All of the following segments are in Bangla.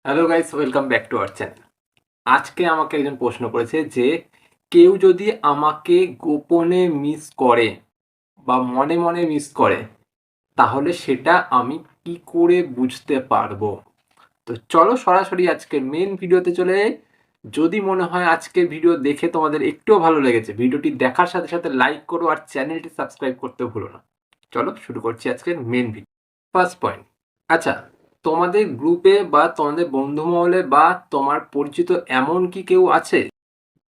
Hello guys, welcome back to our channel. আজকে আমাকে একজন প্রশ্ন করেছে যে কেউ যদি আমাকে গোপনে মিস করে বা মনে মনে মিস করে, তাহলে সেটা আমি কি করে বুঝতে পারবো? তো চলো সরাসরি আজকের মেন ভিডিওতে চলে যাই। যদি মনে হয় আজকের ভিডিও দেখে তোমাদের একটুও ভালো লেগেছে, ভিডিওটি দেখার সাথে সাথে লাইক করো আর চ্যানেলটি সাবস্ক্রাইব করতে ভুলো না। চলো শুরু করছি আজকের মেন ভিডিও। First point. আচ্ছা, তোমাদের গ্রুপে বা তোমাদের বন্ধু মহলে বা তোমার পরিচিত এমন কি কেউ আছে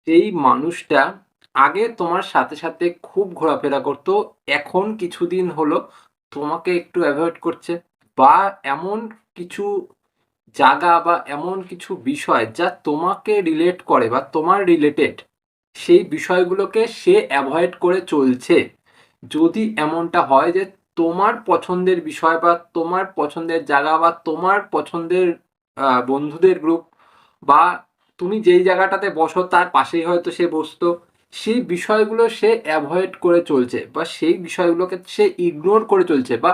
যেই মানুষটা আগে তোমার সাথে সাথে খুব ঘোরাফেরা করতো, এখন কিছুদিন হলো তোমাকে একটু অ্যাভয়েড করছে? বা এমন কিছু জায়গা বা এমন কিছু বিষয় যা তোমাকে রিলেট করে বা তোমার রিলেটেড, সেই বিষয়গুলোকে সে অ্যাভয়েড করে চলছে? যদি এমনটা হয় যে তোমার পছন্দের বিষয় বা তোমার পছন্দের জায়গা বা তোমার পছন্দের বন্ধুদের গ্রুপ বা তুমি যেই জায়গাটাতে বসো তার পাশেই হয়তো সে বসতো, সেই বিষয়গুলো সে অ্যাভয়েড করে চলছে বা সেই বিষয়গুলোকে সে ইগনোর করে চলছে, বা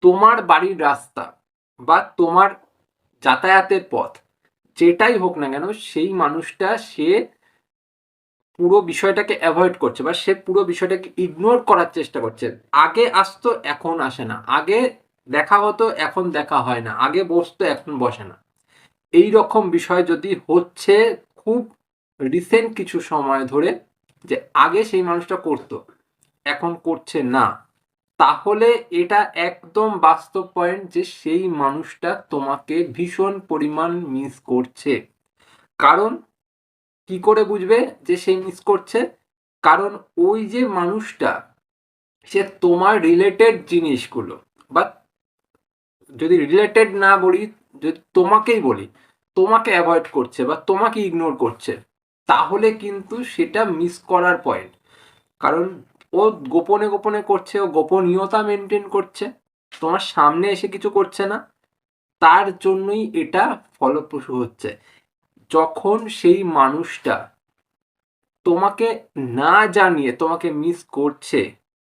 তোমার বাড়ির রাস্তা বা তোমার যাতায়াতের পথ যেটাই হোক না কেন, সেই মানুষটা সে পুরো বিষয়টাকে অ্যাভয়েড করছে বা সে পুরো বিষয়টাকে ইগনোর করার চেষ্টা করছে। আগে আসতো, এখন আসে না। আগে দেখা হতো, এখন দেখা হয় না। আগে বসতো, এখন বসে না। এই রকম বিষয় যদি হচ্ছে খুব রিসেন্ট কিছু সময় ধরে, যে আগে সেই মানুষটা করতো, এখন করছে না, তাহলে এটা একদম বাস্তব পয়েন্ট যে সেই মানুষটা তোমাকে ভীষণ পরিমাণ মিস করছে। কারণ কি করে বুঝবে যে সে মিস করছে? কারণ ওই যে মানুষটা, সে তোমার রিলেটেড জিনিসগুলো, বা যদি রিলেটেড না বলি, যদি তোমাকেই বলি, তোমাকে অ্যাভয়েড করছে বা তোমাকে ইগনোর করছে, তাহলে কিন্তু সেটা মিস করার পয়েন্ট। কারণ ও গোপনে গোপনে করছে, ও গোপনীয়তা মেনটেন করছে, তোমার সামনে এসে কিছু করছে না। তার জন্যই এটা ফলপ্রসূ হচ্ছে। যখন সেই মানুষটা তোমাকে না জানিয়ে তোমাকে মিস করছে,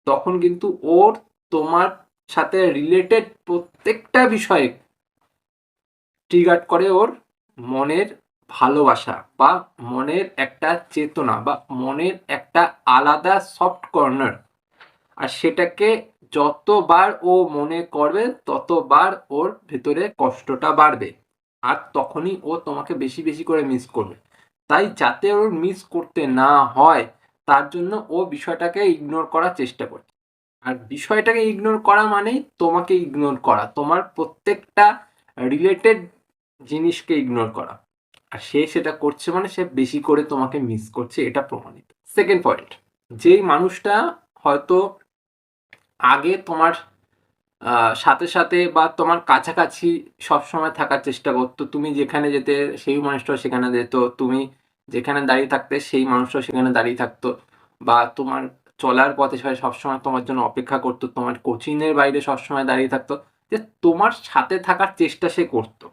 তখন কিন্তু ওর তোমার সাথে রিলেটেড প্রত্যেকটা বিষয়ে ট্রিগার করে ওর মনের ভালোবাসা বা মনের একটা চেতনা বা মনের একটা আলাদা সফট কর্নার। আর সেটাকে যতবার ও মনে করবে, ততবার ওর ভেতরে কষ্টটা বাড়বে। আর তখনই ও তোমাকে বেশি বেশি করে মিস করবে। তাই যাতে ওর মিস করতে না হয়, তার জন্য ও বিষয়টাকে ইগনোর করার চেষ্টা করছে। আর বিষয়টাকে ইগনোর করা মানেই তোমাকে ইগনোর করা, তোমার প্রত্যেকটা রিলেটেড জিনিসকে ইগনোর করা। আর সে সেটা করছে মানে সে বেশি করে তোমাকে মিস করছে, এটা প্রমাণিত। Second point. যেই মানুষটা হয়তো আগে তোমার সাথে সাথে বা তোমার কাছাকাছি সবসময় থাকার চেষ্টা করতো, তুমি যেখানে যেতে সেই মানুষটাও সেখানে যেত, তুমি যেখানে দাঁড়িয়ে থাকতে সেই মানুষটাও সেখানে দাঁড়িয়ে থাকতো, বা তোমার চলার পথে সে সবসময় তোমার জন্য অপেক্ষা করতো, তোমার কোচিংয়ের বাইরে সবসময় দাঁড়িয়ে থাকতো, যে তোমার সাথে থাকার চেষ্টা সে করতো।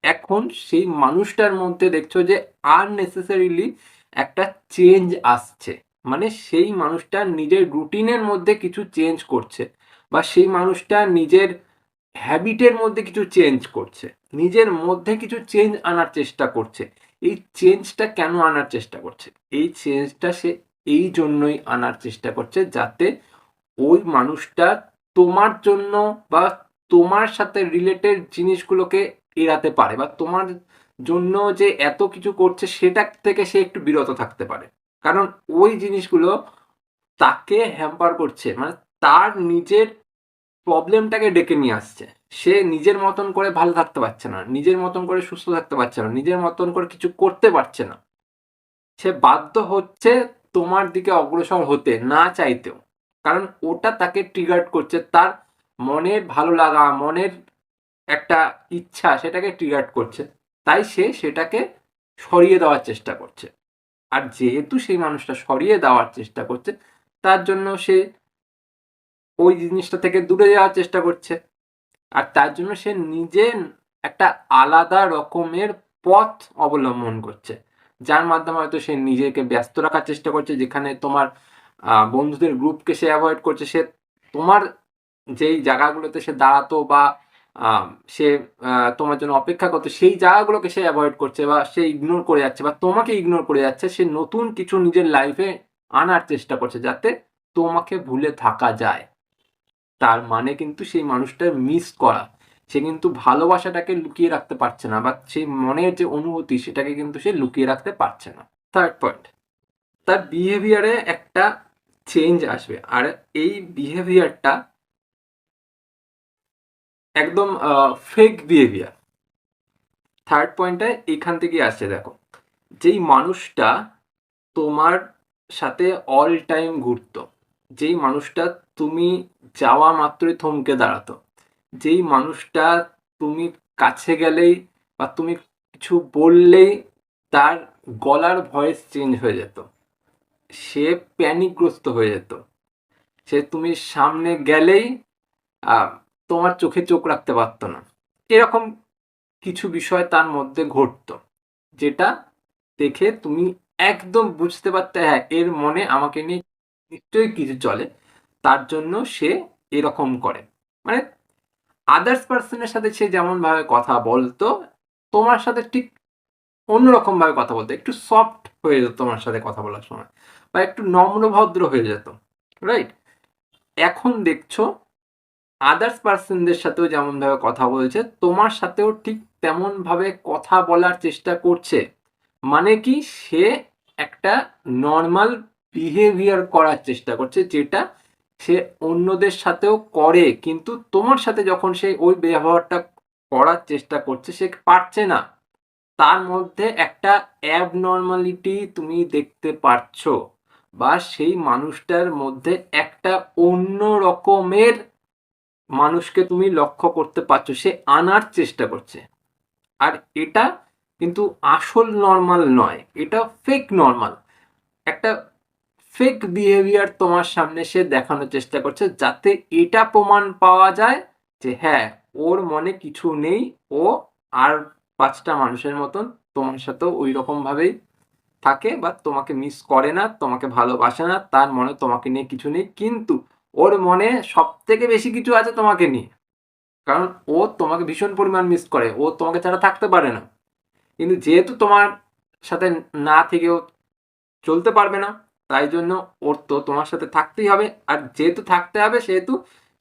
এখন সেই মানুষটার মধ্যে দেখছো যে আননেসেসারিলি একটা চেঞ্জ আসছে। মানে সেই মানুষটা নিজের রুটিনের মধ্যে কিছু চেঞ্জ করছে, বা সেই মানুষটা নিজের হ্যাবিটের মধ্যে কিছু চেঞ্জ করছে, নিজের মধ্যে কিছু চেঞ্জ আনার চেষ্টা করছে। এই চেঞ্জটা কেন আনার চেষ্টা করছে? এই চেঞ্জটা সে এই জন্যই আনার চেষ্টা করছে যাতে ওই মানুষটা তোমার জন্য বা তোমার সাথে রিলেটেড জিনিসগুলোকে এড়াতে পারে, বা তোমার জন্য যে এত কিছু করছে সেটা থেকে সে একটু বিরত থাকতে পারে। কারণ ওই জিনিসগুলো তাকে হ্যাম্পার করছে, মানে তার নিজের প্রবলেমটাকে ডেকে নিয়ে আসছে। সে নিজের মতন করে ভালো থাকতে পারছে না, নিজের মতন করে সুস্থ থাকতে পারছে না, নিজের মতন করে কিছু করতে পারছে না। সে বাধ্য হচ্ছে তোমার দিকে অগ্রসর হতে না চাইতেও। কারণ ওটা তাকে ট্রিগার করছে, তার মনের ভালো লাগা, মনের একটা ইচ্ছা সেটাকে ট্রিগার করছে। তাই সে সেটাকে সরিয়ে দেওয়ার চেষ্টা করছে। আর যেহেতু সেই মানুষটা সরিয়ে দেওয়ার চেষ্টা করছে, তার জন্য সে ওই জিনিসটা থেকে দূরে যাওয়ার চেষ্টা করছে। আর তার জন্য সে নিজে একটা আলাদা রকমের পথ অবলম্বন করছে, যার মাধ্যমে হয়তো সে নিজেকে ব্যস্ত রাখার চেষ্টা করছে। যেখানে তোমার বন্ধুদের গ্রুপকে সে অ্যাভয়েড করছে, সে তোমার যেই জায়গাগুলোতে সে দাঁড়াতো বা আম সে তোমার জন্য অপেক্ষা করছে, সেই জায়গাগুলোকে সে এভয়েড করছে বা সে ইগনোর করে যাচ্ছে বা তোমাকে ইগনোর করে যাচ্ছে। সে নতুন কিছু নিজের লাইফে আনার চেষ্টা করছে যাতে তোমাকে ভুলে থাকা যায়। তার মানে কিন্তু সেই মানুষটার মিস করা। সে কিন্তু ভালোবাসাটাকে লুকিয়ে রাখতে পারছে না বা সেই মনের যে অনুভূতি সেটাকে কিন্তু সে লুকিয়ে রাখতে পারছে না। থার্ড পয়েন্ট, তার বিহেভিয়ারে একটা চেঞ্জ আসবে, আর এই বিহেভিয়ারটা একদম ফেক বিহেভিয়ার। থার্ড পয়েন্টটা এখান থেকেই আসছে। দেখো, যেই মানুষটা তোমার সাথে অল টাইম ঘুরতো, যেই মানুষটা তুমি যাওয়া মাত্রই থমকে দাঁড়াতো, যেই মানুষটা তুমি কাছে গেলেই বা তুমি কিছু বললেই তার গলার ভয়েস চেঞ্জ হয়ে যেত, সে প্যানিকগ্রস্ত হয়ে যেত, সে তুমি সামনে গেলেই আহ, তোমার চোখে চোখ রাখতে পারতো না, এরকম কিছু বিষয় তার মধ্যে ঘটতো, যেটা দেখে তুমি একদম বুঝতে পারতে হ্যাঁ এর মনে আমাকে নিয়ে নিশ্চয়ই কিছু চলে, তার জন্য সে এরকম করে। মানে আদার্স পার্সনের সাথে সে যেমন ভাবে কথা বলতো, তোমার সাথে ঠিক অন্যরকম ভাবে কথা বলতো, একটু সফট হয়ে যেত তোমার সাথে কথা বলার সময়, বা একটু নম্রভদ্র হয়ে যেত, রাইট? এখন দেখছো আদার্স পার্সনদের সাথেও যেমন ভাবে কথা বলছে, তোমার সাথেও ঠিক তেমন ভাবে কথা বলার চেষ্টা করছে। মানে কি, সে একটা নর্মাল বিহেভিয়ার করার চেষ্টা করছে, যেটা সে অন্যদের সাথেও করে, কিন্তু তোমার সাথে যখন সে ওই ব্যবহারটা করার চেষ্টা করছে সে পারছে না। তার মধ্যে একটা অ্যাবনর্মালিটি তুমি দেখতে পারছো, বা সেই মানুষটার মধ্যে একটা অন্য রকমের মানুষকে তুমি লক্ষ্য করতে পারছো, সে আনার চেষ্টা করছে। আর এটা কিন্তু আসল নর্মাল নয়, এটা ফেক নর্মাল। একটা ফেক বিহেভিয়ার তোমার সামনে সে দেখানোর চেষ্টা করছে, যাতে এটা প্রমাণ পাওয়া যায় যে হ্যাঁ ওর মনে কিছু নেই, ও আর 5টা মানুষের মতন তোমার সাথেও ওই রকম ভাবেই থাকে, বা তোমাকে মিস করে না, তোমাকে ভালোবাসে না, তার মনে তোমাকে নিয়ে কিছু নেই, কিন্তু ওর মনে সব থেকে বেশি কিছু আছে তোমাকে নিয়ে। কারণ ও তোমাকে ভীষণ পরিমাণ মিস করে, ও তোমাকে ছাড়া থাকতে পারে না, কিন্তু যেহেতু তোমার সাথে না থেকেও চলতে পারবে না, তাই জন্য ওর তো তোমার সাথে থাকতেই হবে, আর যেহেতু থাকতে হবে সেহেতু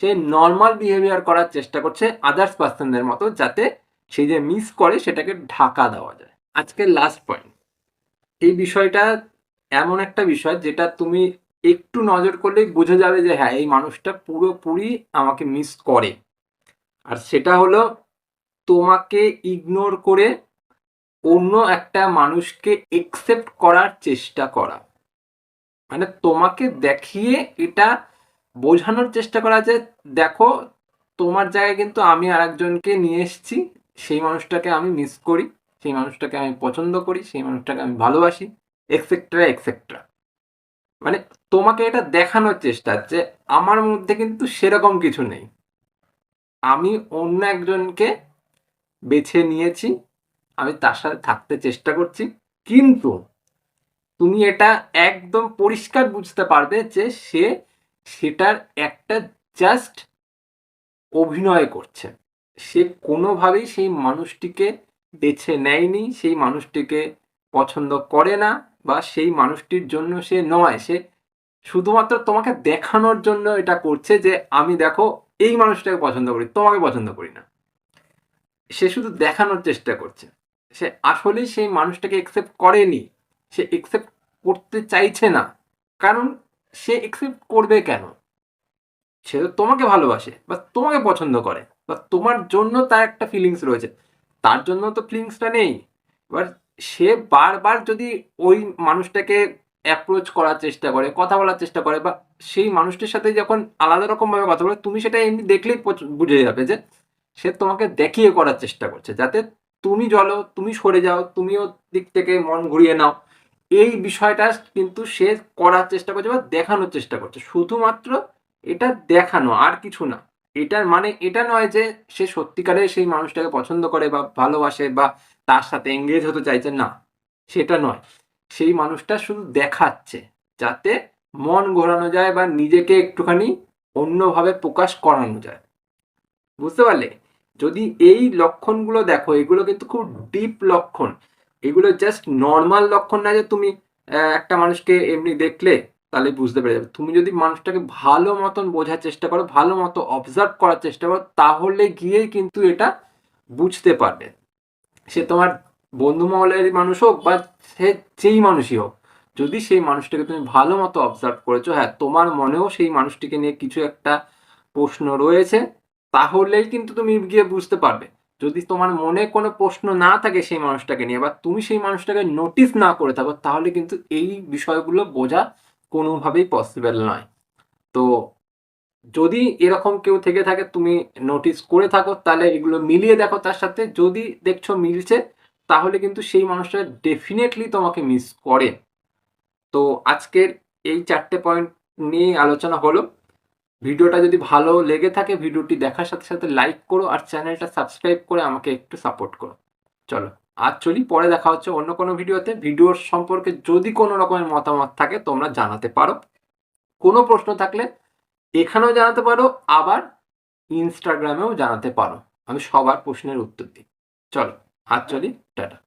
সে নর্মাল বিহেভিয়ার করার চেষ্টা করছে আদার্স পার্সনদের মতো, যাতে সে যে মিস করে সেটাকে ঢাকা দেওয়া যায়। আজকের লাস্ট পয়েন্ট, এই বিষয়টা এমন একটা বিষয় যেটা তুমি একটু নজর করলেই বুঝে যাবে যে হ্যাঁ এই মানুষটা পুরোপুরি আমাকে মিস করে। আর সেটা হলো তোমাকে ইগনোর করে অন্য একটা মানুষকে একসেপ্ট করার চেষ্টা করা। মানে তোমাকে দেখিয়ে এটা বোঝানোর চেষ্টা করা যে দেখো তোমার জায়গায় কিন্তু আমি আরেকজনকে নিয়ে এসেছি, সেই মানুষটাকে আমি মিস করি, সেই মানুষটাকে আমি পছন্দ করি, সেই মানুষটাকে আমি ভালোবাসি, এক্সেট্রা এক্সেট্রা। মানে তোমাকে এটা দেখানোর চেষ্টা যে আমার মধ্যে কিন্তু সেরকম কিছু নেই, আমি অন্য একজনকে বেছে নিয়েছি, আমি তার সাথে থাকতে চেষ্টা করছি, কিন্তু তুমি এটা একদম পরিষ্কার বুঝতে পারবে যে সে সেটার একটা জাস্ট অভিনয় করছে। সে কোনোভাবেই সেই মানুষটিকে বেছে নেয়নি, সেই মানুষটিকে পছন্দ করে না, বা সেই মানুষটির জন্য সে নয়, সে শুধুমাত্র তোমাকে দেখানোর জন্য এটা করছে যে আমি দেখো এই মানুষটাকে পছন্দ করি, তোমাকে পছন্দ করি না। সে শুধু দেখানোর চেষ্টা করছে, সে আসলেই সেই মানুষটাকে একসেপ্ট করেনি, সে একসেপ্ট করতে চাইছে না। কারণ সে একসেপ্ট করবে কেন? সে তো তোমাকে ভালোবাসে বা তোমাকে পছন্দ করে, বা তোমার জন্য তার একটা ফিলিংস রয়েছে, তার জন্য তো ফিলিংসটা নেই। এবার সে বারবার যদি ওই মানুষটাকে অ্যাপ্রোচ করার চেষ্টা করে, কথা বলার চেষ্টা করে, বা সেই মানুষটির সাথে যখন আলাদা রকম ভাবে কথা বলে, তুমি সেটা এমনি দেখলেই বুঝে যাবে যে সে তোমাকে দেখিয়ে করার চেষ্টা করছে, যাতে তুমি চলো, তুমি সরে যাও, তুমিও দিক থেকে মন ঘুরিয়ে নাও। এই বিষয়টা কিন্তু সে করার চেষ্টা করছে বা দেখানোর চেষ্টা করছে, শুধুমাত্র এটা দেখানো, আর কিছু না। এটার মানে এটা নয় যে সে সত্যিকারে সেই মানুষটাকে পছন্দ করে বা ভালোবাসে বা তার সাথে এঙ্গেজ হতে চাইছে, না, সেটা নয়। সেই মানুষটা শুধু দেখাচ্ছে যাতে মন ঘোরানো যায় বা নিজেকে একটুখানি অন্যভাবে প্রকাশ করানো যায়। বুঝতে পারলে? যদি এই লক্ষণগুলো দেখো, এগুলো কিন্তু খুব ডিপ লক্ষণ, এগুলো জাস্ট নর্মাল লক্ষণ না যে তুমি একটা মানুষকে এমনি দেখলে তাহলে বুঝতে পেরে যাবে। তুমি যদি মানুষটাকে ভালো মতন বোঝার চেষ্টা করো, ভালো মতো অবজার্ভ করার চেষ্টা করো, তাহলে গিয়েই কিন্তু এটা বুঝতে পারবে। সে তোমার বন্ধু মহলের মানুষ হোক বা সে যেই মানুষই হোক, যদি সেই মানুষটাকে তুমি ভালো মতো অবজার্ভ করেছো, হ্যাঁ তোমার মনেও সেই মানুষটিকে নিয়ে কিছু একটা প্রশ্ন রয়েছে, তাহলেই কিন্তু তুমি গিয়ে বুঝতে পারবে। যদি তোমার মনে কোনো প্রশ্ন না থাকে সেই মানুষটাকে নিয়ে, বা তুমি সেই মানুষটাকে নোটিস না করে থাকো, তাহলে কিন্তু এই বিষয়গুলো বোঝা কোনোভাবেই পসিবল নয়। তো যদি এরকম কেউ থেকে থাকে, তুমি নোটিস করে থাকো, তাহলে এগুলো মিলিয়ে দেখো তার সাথে, যদি দেখছো মিলছে, তাহলে কিন্তু সেই মানুষটা ডেফিনেটলি তোমাকে মিস করে। তো আজকের এই 4টে পয়েন্ট নিয়ে আলোচনা হলো। ভিডিওটা যদি ভালো লেগে থাকে, ভিডিওটি দেখার সাথে সাথে লাইক করো আর চ্যানেলটা সাবস্ক্রাইব করে আমাকে একটু সাপোর্ট করো। চলো আজ চলি, পরে দেখা হচ্ছে অন্য কোনো ভিডিওতে। ভিডিওর সম্পর্কে যদি কোনো রকমের মতামত থাকে তোমরা জানাতে পারো, কোনো প্রশ্ন থাকলে এখানেও জানাতে পারো, আবার ইনস্টাগ্রামেও জানাতে পারো। আমি সবার প্রশ্নের উত্তর দিই। চলো আজ চলি, টাটা।